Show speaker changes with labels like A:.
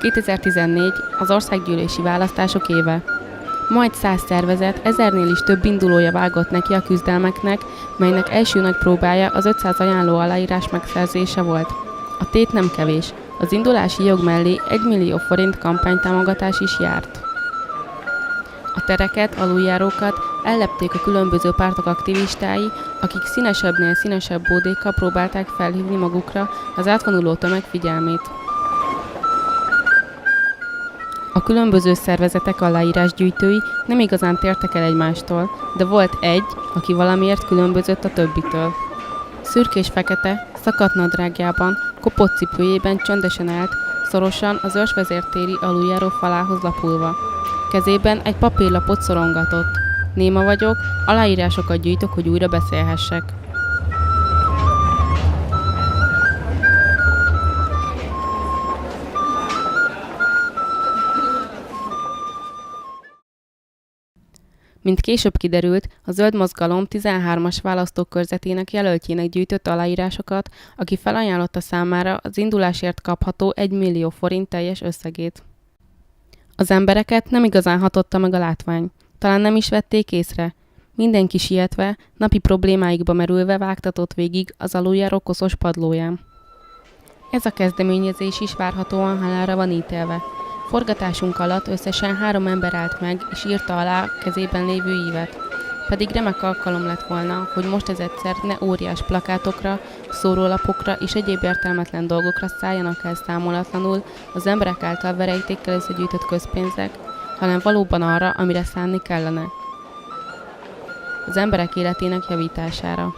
A: 2014 az országgyűlési választások éve. Majd 100 szervezet, 1000-nél is több indulója vágott neki a küzdelmeknek, melynek első nagy próbája az 500 ajánló aláírás megszerzése volt. A tét nem kevés. Az indulási jog mellé 1 millió forint kampánytámogatás is járt. A tereket, aluljárókat ellepték a különböző pártok aktivistái, akik színesebbnél színesebb bódékkal próbálták felhívni magukra az átvonuló tömeg figyelmét. A különböző szervezetek aláírásgyűjtői nem igazán tértek el egymástól, de volt egy, aki valamiért különbözött a többitől. Szürkés-fekete, szakadt nadrágjában, kopott cipőjében csöndesen állt, szorosan az őrsvezértéri aluljáró falához lapulva. Kezében egy papírlapot szorongatott. Néma vagyok, aláírásokat gyűjtök, hogy újra beszélhessek. Mint később kiderült, a Zöld Mozgalom 13-as választókörzetének jelöltjének gyűjtött aláírásokat, aki felajánlotta számára az indulásért kapható 1 millió forint teljes összegét. Az embereket nem igazán hatotta meg a látvány. Talán nem is vették észre. Mindenki sietve, napi problémáikba merülve vágtatott végig az aluljáró koszos padlóján. Ez a kezdeményezés is várhatóan halálra van ítélve. Forgatásunk alatt összesen 3 ember állt meg, és írta alá kezében lévő ívet. Pedig remek alkalom lett volna, hogy most ez egyszer ne óriás plakátokra, szórólapokra és egyéb értelmetlen dolgokra szálljanak el számolatlanul az emberek által verejtékkel összegyűjtött közpénzek, hanem valóban arra, amire szánni kellene. Az emberek életének javítására.